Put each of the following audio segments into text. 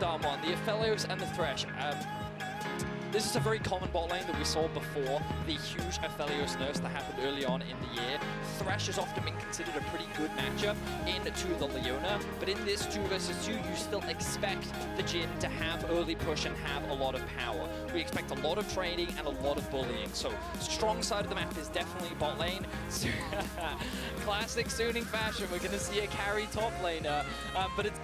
Darmon, the Aphelios and the Thresh. This is a very common bot lane that we saw before the huge Aphelios nerfs that happened early on in the year. Thresh has often been considered a pretty good matchup into the Leona, but in this 2 versus 2, you still expect the Jhin to have early push and have a lot of power. We expect a lot of trading and a lot of bullying, so strong side of the map is definitely bot lane. Classic Sooning fashion, we're going to see a carry top laner, but it's...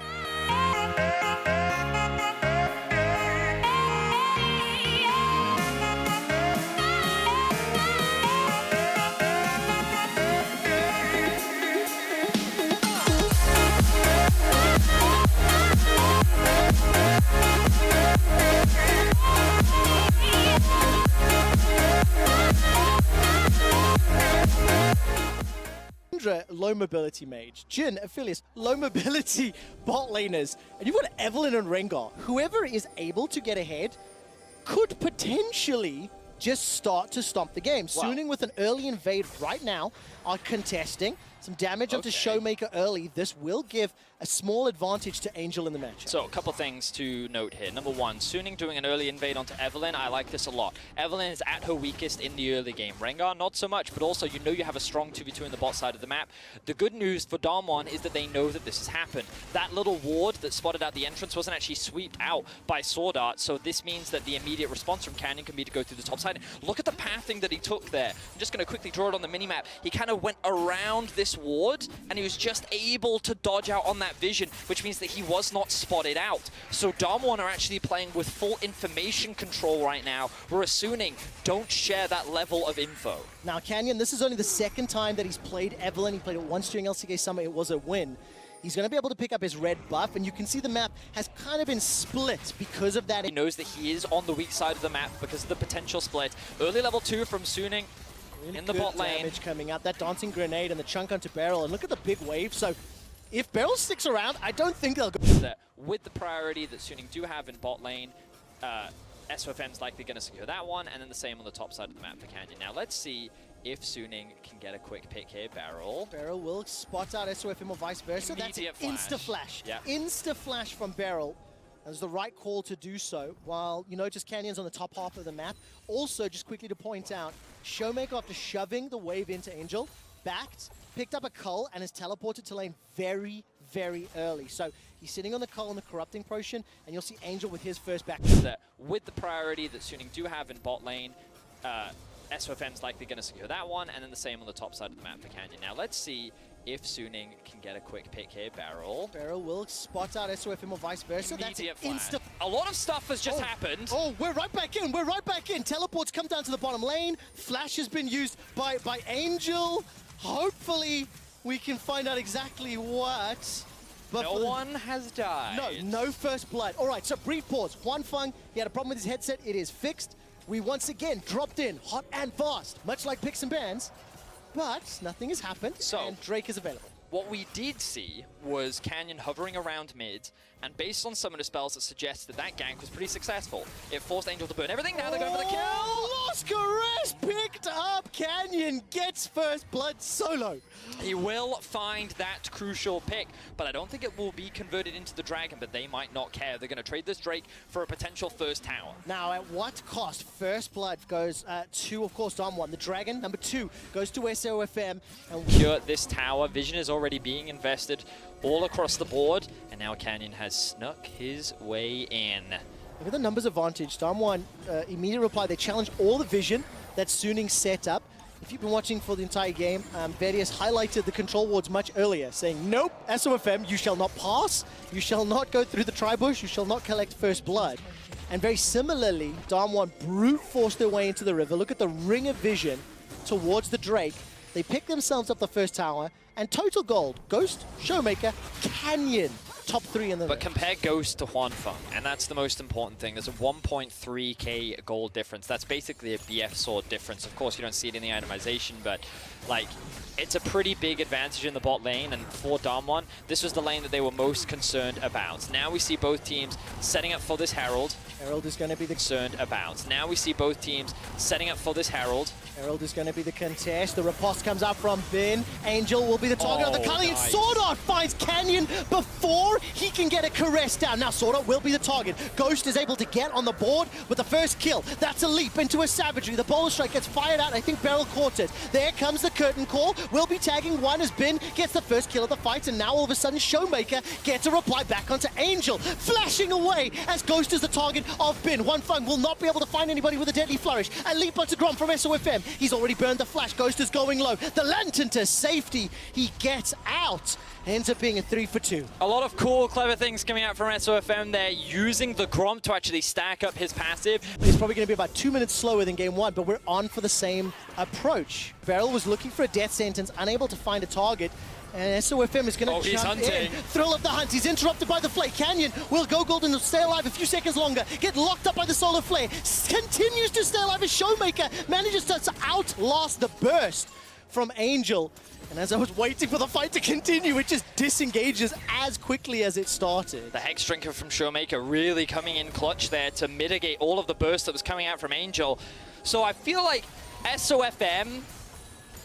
low mobility mage, Jhin, Aphelios, low mobility bot laners, and you've got Evelynn and Rengar. Whoever is able to get ahead could potentially just start to stomp the game. Wow. Sooning with an early invade right now are contesting. Some damage onto Showmaker early. This will give a small advantage to Angel in the match. So a couple things to note here. Number one, Sooning doing an early invade onto Evelynn. I like this a lot. Evelynn is at her weakest in the early game. Rengar, not so much, but also you know you have a strong 2v2 in the bot side of the map. The good news for Darmon is that they know that this has happened. That little ward that spotted out the entrance wasn't actually swept out by Sword Art, so this means that the immediate response from Canyon can be to go through the top side. Look at the pathing that he took there. I'm just going to quickly draw it on the minimap. He kind of went around this ward, and he was just able to dodge out on that vision, which means that he was not spotted out. So Darmon are actually playing with full information control right now, whereas Sooning don't share that level of info. Now Canyon, this is only the second time that he's played Evelynn. He played it once during LCK Summer. It was a win. He's going to be able to pick up his red buff, and you can see the map has kind of been split because of that. He knows that he is on the weak side of the map because of the potential split. Early level 2 from Sooning. Really in the bot lane. Damage coming out, that dancing grenade and the chunk onto Beryl, and look at the big wave. So if Beryl sticks around, I don't think they'll go. With the priority that Sooning do have in bot lane, SOFM's likely going to secure that one, and then the same on the top side of the map for Canyon. Now let's see if Sooning can get a quick pick here. Beryl will spot out SOFM or vice versa. Immediate That's an insta-flash. Yeah. Insta-flash from Beryl. That was the right call to do so, while you notice Canyon's on the top half of the map. Also, just quickly to point out, Showmaker, after shoving the wave into Angel, backed, picked up a cull, and is teleported to lane very, very early. So he's sitting on the cull and the corrupting potion, and you'll see Angel with his first back. With the priority that Sooning do have in bot lane, SOFM's likely going to secure that one, and then the same on the top side of the map for Canyon. Now let's see if Sooning can get a quick pick here. Beryl will spot out SOFM or vice versa. Immediate That's flash. A lot of stuff has just happened. Oh, we're right back in. We're right back in. Teleports come down to the bottom lane. Flash has been used by Angel. Hopefully, we can find out exactly what. But no one has died. No first blood. All right, so brief pause. Huan Feng, he had a problem with his headset. It is fixed. We once again dropped in hot and fast, much like picks and bans. But nothing has happened, and Drake is available. What we did see was Canyon hovering around mid, and based on some of the spells that suggest that that gank was pretty successful, it forced Angel to burn everything. Now they're going for the kill! Lost Caress picked up. Canyon gets first blood solo. He will find that crucial pick, but I don't think it will be converted into the dragon, but they might not care. They're going to trade this Drake for a potential first tower. Now, at what cost? First blood goes to, of course, Dom1. The dragon, number 2, goes to SOFM. And Cure this tower. Vision is already being invested all across the board, and now Canyon has snuck his way in. Look at the numbers advantage. Dom1, immediate reply. They challenge all the vision that Sooning set up. If you've been watching for the entire game, Verius highlighted the control wards much earlier, saying, nope, SOFM, you shall not pass, you shall not go through the tri-bush, you shall not collect first blood. And very similarly, Dom1 brute forced their way into the river. Look at the ring of vision towards the Drake. They pick themselves up the first tower, and total gold, Ghost, Showmaker, Canyon, top 3 in the But compare Ghost to Huan Feng, and that's the most important thing. There's a 1.3k gold difference. That's basically a BF sword difference. Of course, you don't see it in the itemization, but like, it's a pretty big advantage in the bot lane, and for Darmon, this was the lane that they were most concerned about. Now we see both teams setting up for this Herald. Herald is going to be the concerned about. Now we see both teams setting up for this Herald. Herald is going to be the contest. The riposte comes out from Bin. Angel will be the target of the culling. Nice. Sword Art finds Canyon before or he can get a caress down. Now Sword Art will be the target. Ghost is able to get on the board with the first kill. That's a leap into a savagery. The bowler strike gets fired out. I think Beryl caught it. There comes the curtain call. Will be tagging one as Bin gets the first kill of the fight, and now all of a sudden Showmaker gets a reply back onto Angel, flashing away as Ghost is the target of Bin. One Fung will not be able to find anybody with a deadly flourish. A leap onto Grom from SOFM. He's already burned the flash. Ghost is going low. The lantern to safety. He gets out. Ends up being a 3 for 2. A lot of cool, clever things coming out from SOFM there, using the Grom to actually stack up his passive. He's probably going to be about 2 minutes slower than game 1, but we're on for the same approach. Beryl was looking for a death sentence, unable to find a target. And SOFM is going to jump in. Thrill of the hunt. He's interrupted by the Flare. Canyon will go golden and stay alive a few seconds longer. Get locked up by the Solar Flare. Continues to stay alive as Showmaker manages to outlast the burst from Angel. And as I was waiting for the fight to continue, it just disengages as quickly as it started. The Hex Drinker from Showmaker really coming in clutch there to mitigate all of the burst that was coming out from Angel. So I feel like SOFM,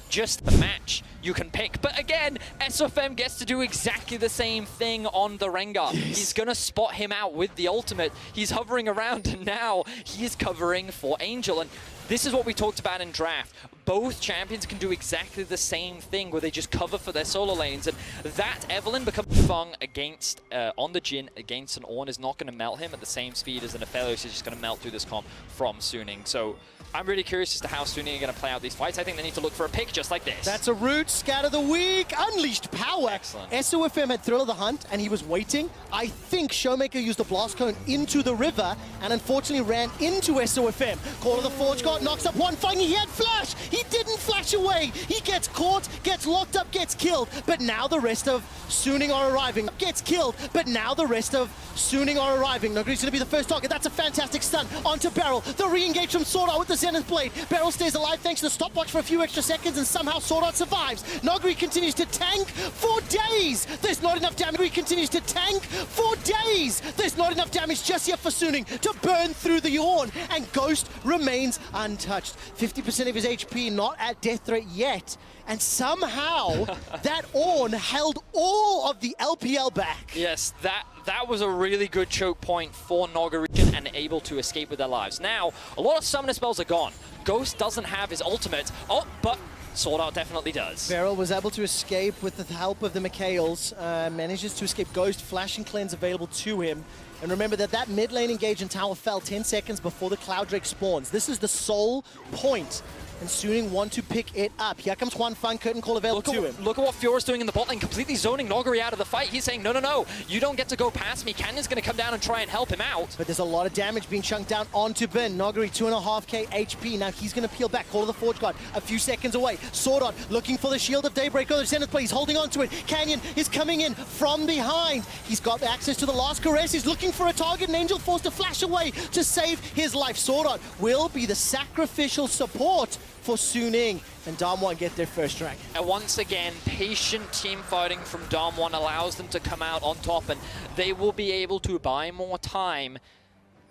just a match you can pick. But again, SOFM gets to do exactly the same thing on the Rengar. Yes. He's going to spot him out with the ultimate. He's hovering around, and now he's covering for Angel. And this is what we talked about in draft. Both champions can do exactly the same thing where they just cover for their solo lanes. And that Evelyn becomes Fung against, on the Jhin against an Ornn is not going to melt him at the same speed as an Aphelios is just going to melt through this comp from Suning. So I'm really curious as to how Suning are going to play out these fights. I think they need to look for a pick just like this. That's a root scatter the week. Unleashed power. Excellent. SOFM had Thrill of the Hunt, and he was waiting. I think Showmaker used the blast cone into the river, and unfortunately ran into SOFM. Call of the Forge God knocks up one Fung. He had flash. He didn't flash away. He gets caught, gets locked up, gets killed. But now the rest of Suning are arriving. Gets killed, but now the rest of Suning are arriving. Nogri's going to be the first target. That's a fantastic stun onto Beryl. The re-engage from Sword Art with the Zenith Blade. Beryl stays alive thanks to the stopwatch for a few extra seconds, and somehow Sword Art survives. Nogri continues to tank for days. There's not enough damage. Nogri continues to tank for days. There's not enough damage just yet for Suning to burn through the Ornn, and Ghost remains untouched. 50% of his HP not at death threat yet. And somehow, that Ornn held all of the LPL back. Yes, that was a really good choke point for Nogari and able to escape with their lives. Now, a lot of summoner spells are gone. Ghost doesn't have his ultimate. Oh, but Sword Art definitely does. Beryl was able to escape with the help of the Mikhails. Manages to escape Ghost. Flash and Cleanse available to him. And remember that mid lane engage in tower fell 10 seconds before the Cloud Drake spawns. This is the sole point. And Suning want to pick it up. Here comes Juan Fung, curtain call available to him. Look at what Fiora's doing in the bot lane, completely zoning Nogari out of the fight. He's saying, no, no, no, you don't get to go past me. Canyon's going to come down and try and help him out. But there's a lot of damage being chunked down onto Ben. Nogari, 2.5k HP. Now he's going to peel back. Call of the Forge God a few seconds away. Sword Art looking for the Shield of Daybreak. Oh, the Zenith Blade. He's holding on to it. Canyon is coming in from behind. He's got access to the last caress. He's looking for a target, and Angel forced to flash away to save his life. Sword Art will be the sacrificial support for Suning, and Damwon get their first drag. And once again, patient team fighting from Damwon allows them to come out on top, and they will be able to buy more time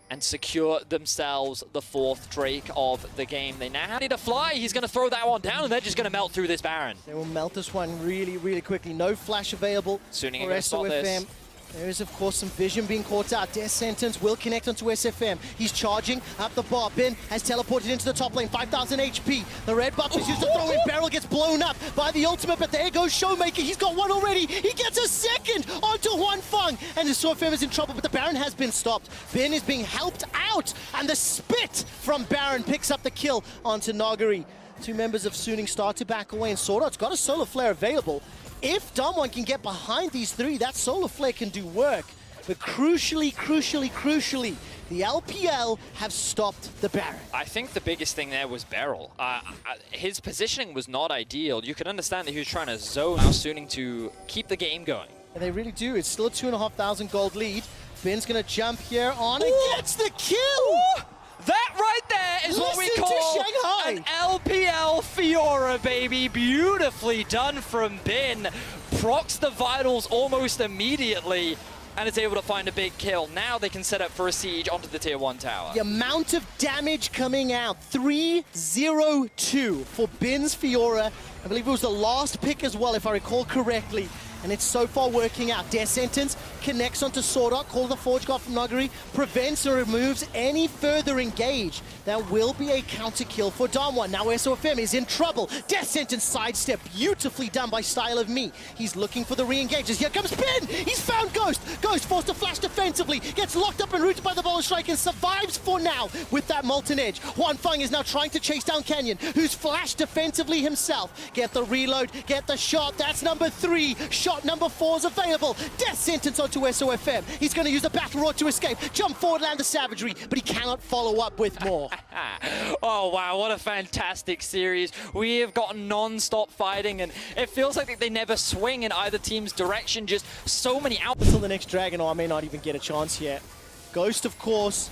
and secure themselves the fourth Drake of the game. They now need to fly. He's going to throw that one down, and they're just going to melt through this Baron. They will melt this one really, really quickly. No flash available Suning for SOFM. There is, of course, some vision being caught out. Death Sentence will connect onto SFM. He's charging up the bar. Ben has teleported into the top lane. 5,000 HP. The red buff is used to throw in. Beryl gets blown up by the ultimate, but there goes Showmaker. He's got one already. He gets a second onto Juan Fung. And the SOFM is in trouble, but the Baron has been stopped. Ben is being helped out, and the spit from Baron picks up the kill onto Nogari. Two members of Suning start to back away, and Sword Art's got a Solar Flare available. If Damwon can get behind these three, that Solar Flare can do work. But crucially, the LPL have stopped the Baron. I think the biggest thing there was Beryl. His positioning was not ideal. You can understand that he was trying to zone out Suning to keep the game going. And they really do. It's still a 2,500 gold lead. Ben's going to jump here on and gets the kill! Ooh. That right there is what we call an LPL Fiora, baby. Beautifully done from Bin. Procs the Vitals almost immediately and is able to find a big kill. Now they can set up for a siege onto the tier 1 tower. The amount of damage coming out, 302 for Bin's Fiora. I believe it was the last pick as well, if I recall correctly. and it's so far working out. Death Sentence connects onto Swordart, Call the Forge God from Noguri, prevents or removes any further engage. That will be a counter kill for Damwon. Now SOFM is in trouble. Death Sentence sidestep, beautifully done by Style of Me. He's looking for the re-engages. Here comes Bin! He's found Ghost! Ghost forced to flash defensively, gets locked up and rooted by the Boulder Strike and survives for now with that Molten Edge. Huan Feng is now trying to chase down Canyon, who's flashed defensively himself. Get the reload, get the shot. That's number 3. Shot number 4 is available. Death Sentence onto SOFM. He's going to use the Battle Roar to escape. Jump forward, land the savagery, but he cannot follow up with more. Oh wow, what a fantastic series. We have got non-stop fighting, and it feels like they never swing in either team's direction. Just so many out. Until the next Dragon, or I may not even get a chance yet. Ghost, of course,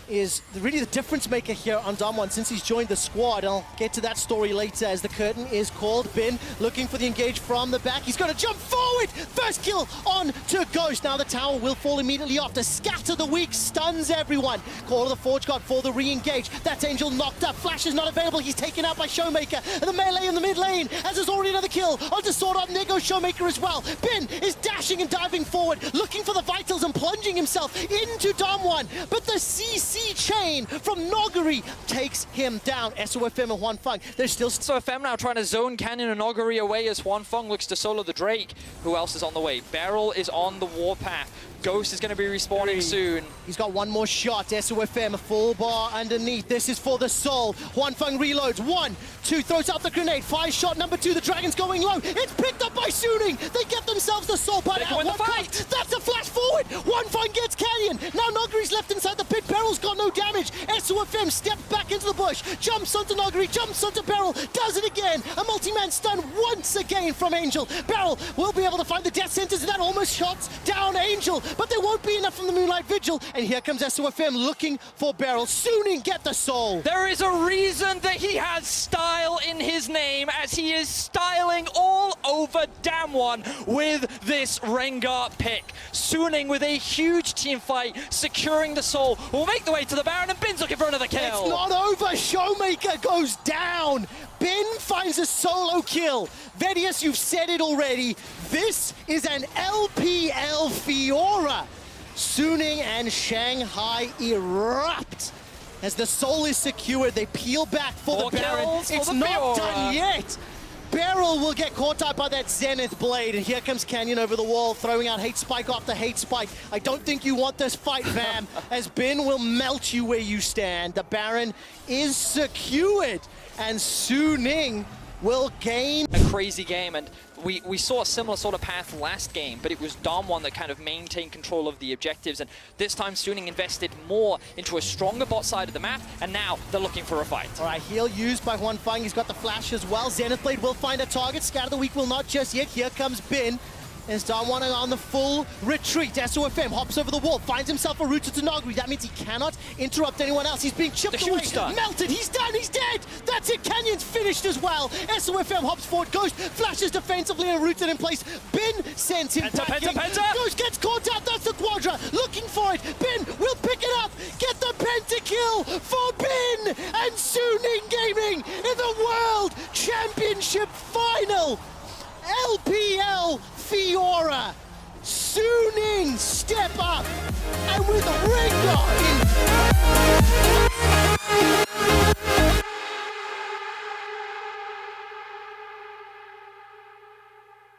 is really the difference maker here on Damwon since he's joined the squad. I'll get to that story later as the curtain is called. Bin looking for the engage from the back. He's going to jump forward. First kill on to Ghost. Now the tower will fall immediately after. Scatter the Weak stuns everyone. Call of the Forge God for the re-engage. That's Angel knocked up. Flash is not available. He's taken out by Showmaker. And the melee in the mid lane as there's already another kill onto Sword Art. And there goes Showmaker as well. Bin is dashing and diving forward, looking for the vitals and plunging himself into Damwon. But the CC chain from Noguri takes him down. SOFM and Huan Feng, they're still... SOFM now trying to zone Canyon and Noguri away as Huan Feng looks to solo the Drake. Who else is on the way? Beryl is on the warpath. Ghost is going to be respawning soon. He's got one more shot. SOFM, a full bar underneath. This is for the soul. Huan Feng reloads. 1, 2, throws out the grenade. 5 shot number 2. The Dragon's going low. It's picked up by Suning. They get themselves the soul, but at what cost? That's a flash forward. Huan Feng gets Canyon. Now Noguri's left inside the pit. Beryl's got no damage. SOFM steps back into the bush. Jumps onto Noguri. Jumps onto Beryl. Does it again. A multi-man stun once again from Angel. Beryl will be able to find the Death Sentence, and that almost shots down Angel. But there won't be enough from the Moonlight Vigil. And here comes SOFM looking for Beryl. Suning get the soul. There is a reason that he has style in his name, as he is styling all over Damwon with this Rengar pick. Suning with a huge team fight, securing the soul, will make the way to the Baron, and Bin's looking for another kill. It's not over. Showmaker goes down. Bin finds a solo kill. Vedius, you've said it already. This is an LPL Fiora. Suning and Shanghai erupt. As the soul is secured, they peel back for the Baron. It's not done yet. Beryl will get caught up by that Zenith Blade, and here comes Canyon over the wall, throwing out Hate Spike after Hate Spike. I don't think you want this fight, fam, as Bin will melt you where you stand. The Baron is secured, and Suning will gain. A crazy game, and we saw a similar sort of path last game, but it was Damwon that kind of maintained control of the objectives, and this time Suning invested more into a stronger bot side of the map, and now they're looking for a fight. All right, heal used by Huan Feng. He's got the flash as well. Zenith Blade will find a target. Scatter the Weak will not just yet. Here comes Bin. As Damwon on the full retreat. SOFM hops over the wall, finds himself a route to Noguri. That means he cannot interrupt anyone else. He's being chipped away, melted, he's done, he's dead! That's it, Canyon's finished as well. SOFM hops forward, Ghost flashes defensively and rooted in place. Bin sends him back in. Ghost gets caught out, that's the Quadra, looking for it. Bin will pick it up, get the pentakill for Bin! And Suning Gaming in the World Championship Final! LPL Fiora, Suning step up, and with Rengar in